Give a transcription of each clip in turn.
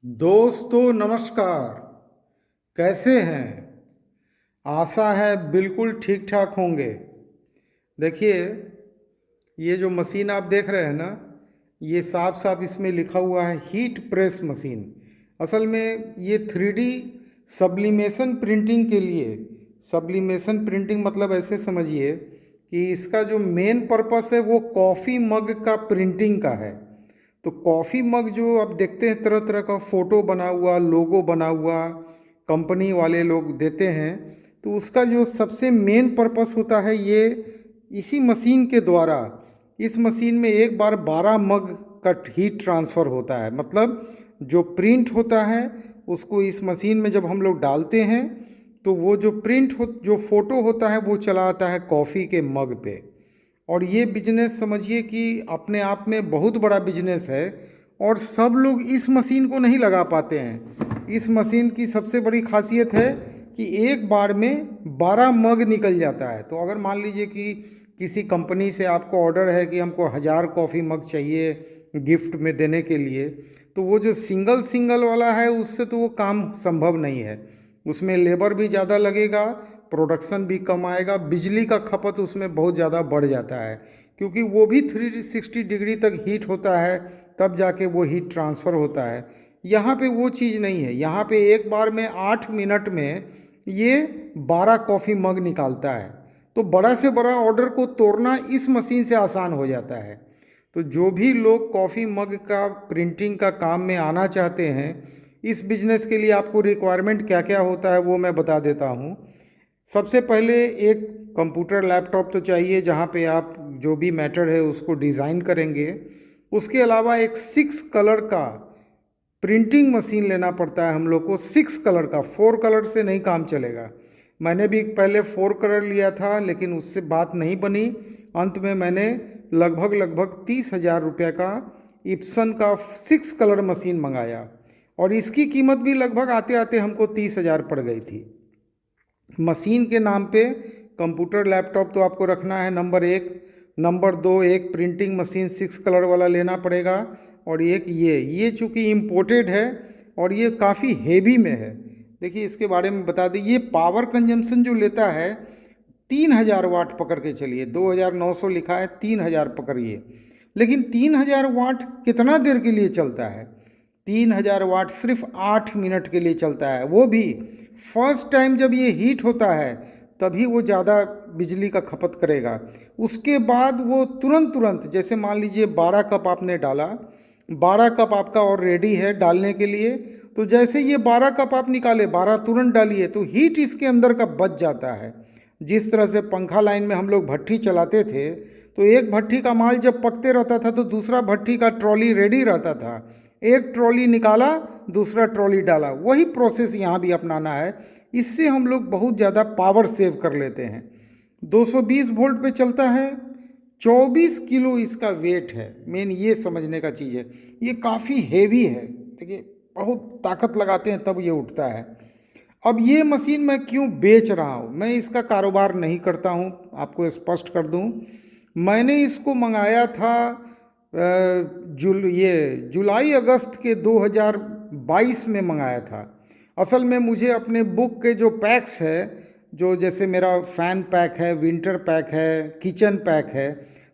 दोस्तों नमस्कार। कैसे हैं? आशा है बिल्कुल ठीक ठाक होंगे। देखिए, ये जो मशीन आप देख रहे हैं ना, ये साफ साफ इसमें लिखा हुआ है हीट प्रेस मशीन। असल में ये 3D सब्लिमेशन प्रिंटिंग के लिए। सब्लिमेशन प्रिंटिंग मतलब ऐसे समझिए कि इसका जो मेन पर्पस है वो कॉफ़ी मग का प्रिंटिंग का है। तो कॉफ़ी मग जो आप देखते हैं, तरह तरह का फ़ोटो बना हुआ, लोगो बना हुआ, कंपनी वाले लोग देते हैं। तो उसका जो सबसे मेन पर्पस होता है, ये इसी मशीन के द्वारा, इस मशीन में एक बार 12 मग का हीट ट्रांसफ़र होता है। मतलब जो प्रिंट होता है उसको इस मशीन में जब हम लोग डालते हैं तो वो जो जो फ़ोटो होता है वो चला आता है कॉफ़ी के मग पे। और ये बिजनेस समझिए कि अपने आप में बहुत बड़ा बिजनेस है। और सब लोग इस मशीन को नहीं लगा पाते हैं। इस मशीन की सबसे बड़ी खासियत है कि एक बार में 12 मग निकल जाता है। तो अगर मान लीजिए कि किसी कंपनी से आपको ऑर्डर है कि हमको 1000 कॉफ़ी मग चाहिए गिफ्ट में देने के लिए, तो वो जो सिंगल सिंगल वाला है उससे तो वो काम संभव नहीं है। उसमें लेबर भी ज़्यादा लगेगा, प्रोडक्शन भी कम आएगा, बिजली का खपत उसमें बहुत ज़्यादा बढ़ जाता है, क्योंकि वो भी 360 डिग्री तक हीट होता है, तब जाके वो हीट ट्रांसफ़र होता है। यहाँ पे वो चीज़ नहीं है। यहाँ पे एक बार में 8 मिनट में ये 12 कॉफ़ी मग निकालता है। तो बड़ा से बड़ा ऑर्डर को तोड़ना इस मशीन से आसान हो जाता है। तो जो भी लोग कॉफ़ी मग का प्रिंटिंग का काम में आना चाहते हैं, इस बिजनेस के लिए आपको रिक्वायरमेंट क्या क्या होता है वो मैं बता देता हूँ। सबसे पहले एक कंप्यूटर लैपटॉप तो चाहिए, जहाँ पे आप जो भी मैटर है उसको डिज़ाइन करेंगे। उसके अलावा एक 6 कलर का प्रिंटिंग मशीन लेना पड़ता है हम लोग को। 6 कलर का, 4 कलर से नहीं काम चलेगा। मैंने भी पहले 4 कलर लिया था, लेकिन उससे बात नहीं बनी। अंत में मैंने लगभग 30,000 रुपये का इप्सन का 6 कलर मशीन मंगाया, और इसकी कीमत भी लगभग आते आते हमको 30,000 पड़ गई थी। मशीन के नाम पे कंप्यूटर लैपटॉप तो आपको रखना है, नंबर एक। नंबर दो, एक प्रिंटिंग मशीन 6 कलर वाला लेना पड़ेगा। और एक ये चूँकि इम्पोर्टेड है और ये काफ़ी हेवी में है। देखिए, इसके बारे में बता दें, ये पावर कंजम्पशन जो लेता है 3000 वाट पकड़ के चलिए। 2900 लिखा है, 3000 पकड़िए। लेकिन 3000 वाट कितना देर के लिए चलता है? 3000 वाट सिर्फ 8 मिनट के लिए चलता है। वो भी फर्स्ट टाइम जब ये हीट होता है तभी वो ज़्यादा बिजली का खपत करेगा। उसके बाद वो तुरंत तुरंत, जैसे मान लीजिए 12 कप आपने डाला, 12 कप आपका और रेडी है डालने के लिए। तो जैसे ये 12 कप आप निकाले, 12 तुरंत डालिए तो हीट इसके अंदर का बच जाता है। जिस तरह से पंखा लाइन में हम लोग भट्ठी चलाते थे, तो एक भट्ठी का माल जब पकते रहता था तो दूसरा भट्ठी का ट्रॉली रेडी रहता था। एक ट्रॉली निकाला, दूसरा ट्रॉली डाला। वही प्रोसेस यहाँ भी अपनाना है। इससे हम लोग बहुत ज़्यादा पावर सेव कर लेते हैं। 220 वोल्ट पे चलता है, 24 किलो इसका वेट है। मेन ये समझने का चीज़ है, ये काफ़ी हेवी है। देखिए, बहुत ताकत लगाते हैं तब ये उठता है। अब ये मशीन मैं क्यों बेच रहा हूँ? मैं इसका कारोबार नहीं करता हूँ, आपको स्पष्ट कर दूँ। मैंने इसको मंगाया था जुलाई अगस्त के 2022 में मंगाया था। असल में मुझे अपने बुक के जो पैक्स है, जो जैसे मेरा फ़ैन पैक है, विंटर पैक है, किचन पैक है,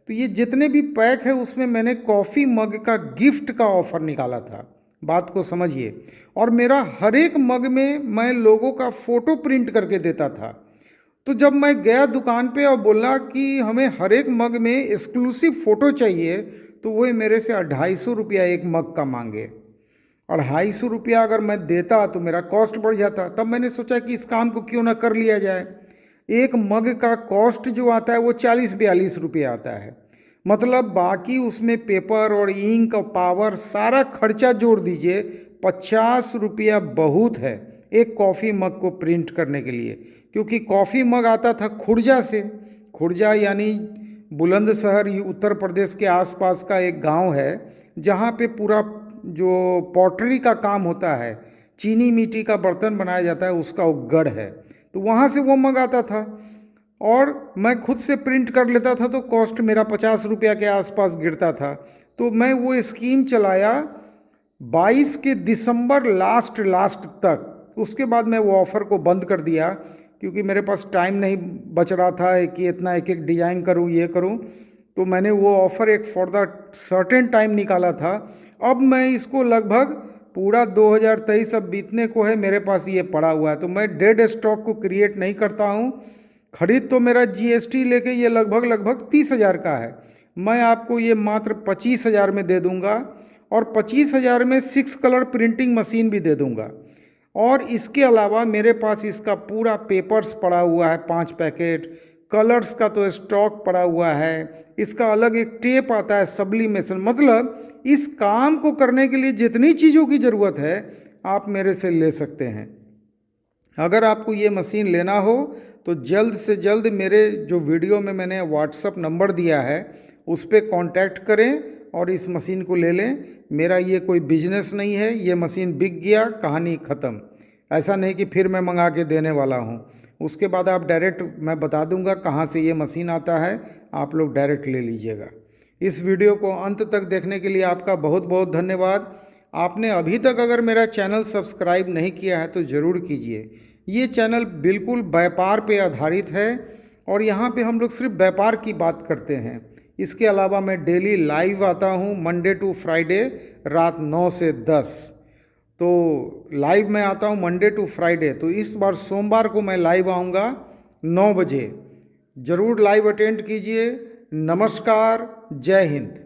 तो ये जितने भी पैक है उसमें मैंने कॉफ़ी मग का गिफ्ट का ऑफ़र निकाला था। बात को समझिए। और मेरा हर एक मग में मैं लोगों का फ़ोटो प्रिंट करके देता था। तो जब मैं गया दुकान पे और बोला कि हमें हर एक मग में एक्सक्लूसिव फ़ोटो चाहिए, तो वो मेरे से 250 रुपया एक मग का मांगे। 250 रुपया अगर मैं देता तो मेरा कॉस्ट बढ़ जाता। तब मैंने सोचा कि इस काम को क्यों ना कर लिया जाए। एक मग का कॉस्ट जो आता है वो 40-42 रुपये आता है। मतलब बाकी उसमें पेपर और इंक और पावर सारा खर्चा जोड़ दीजिए, 50 रुपया बहुत है एक कॉफ़ी मग को प्रिंट करने के लिए। क्योंकि कॉफ़ी मग आता था खुर्जा से। खुर्जा यानी बुलंदशहर, उत्तर प्रदेश के आसपास का एक गांव है, जहां पे पूरा जो पॉटरी का काम होता है, चीनी मिट्टी का बर्तन बनाया जाता है, उसका वो गढ़ है। तो वहाँ से वो मग आता था और मैं खुद से प्रिंट कर लेता था। तो कॉस्ट मेरा 50 रुपया के आसपास गिरता था। तो मैं वो स्कीम चलाया 22 के दिसंबर लास्ट तक। उसके बाद मैं वो ऑफ़र को बंद कर दिया क्योंकि मेरे पास टाइम नहीं बच रहा था कि इतना एक एक डिज़ाइन करूँ ये करूँ। तो मैंने वो ऑफ़र एक फॉर द सर्टेन टाइम निकाला था। अब मैं इसको लगभग पूरा 2023 अब बीतने को है, मेरे पास ये पड़ा हुआ है। तो मैं डेड स्टॉक को क्रिएट नहीं करता हूँ। खरीद तो मेरा जीएसटी लेके ये लगभग 30,000 का है। मैं आपको ये मात्र 25,000 में दे दूंगा और 25,000 में 6 कलर प्रिंटिंग मशीन भी दे दूंगा। और इसके अलावा मेरे पास इसका पूरा पेपर्स पड़ा हुआ है, 5 पैकेट कलर्स का तो स्टॉक पड़ा हुआ है। इसका अलग एक टेप आता है सब्लीमेशन। मतलब इस काम को करने के लिए जितनी चीज़ों की ज़रूरत है आप मेरे से ले सकते हैं। अगर आपको ये मशीन लेना हो तो जल्द से जल्द मेरे जो वीडियो में मैंने व्हाट्सअप नंबर दिया है उस पर कांटेक्ट करें और इस मशीन को ले लें। मेरा ये कोई बिजनेस नहीं है, ये मशीन बिक गया कहानी ख़त्म। ऐसा नहीं कि फिर मैं मंगा के देने वाला हूँ। उसके बाद आप डायरेक्ट मैं बता दूंगा कहाँ से ये मशीन आता है, आप लोग डायरेक्ट ले लीजिएगा। इस वीडियो को अंत तक देखने के लिए आपका बहुत बहुत धन्यवाद। आपने अभी तक अगर मेरा चैनल सब्सक्राइब नहीं किया है तो ज़रूर कीजिए। ये चैनल बिल्कुल व्यापार पे आधारित है और यहाँ पे हम लोग सिर्फ व्यापार की बात करते हैं। इसके अलावा मैं डेली लाइव आता हूँ मंडे टू फ्राइडे रात 9 से 10। तो लाइव मैं आता हूँ मंडे टू फ्राइडे। तो इस बार सोमवार को मैं लाइव आऊँगा 9 बजे। ज़रूर लाइव अटेंड कीजिए। नमस्कार, जय हिंद।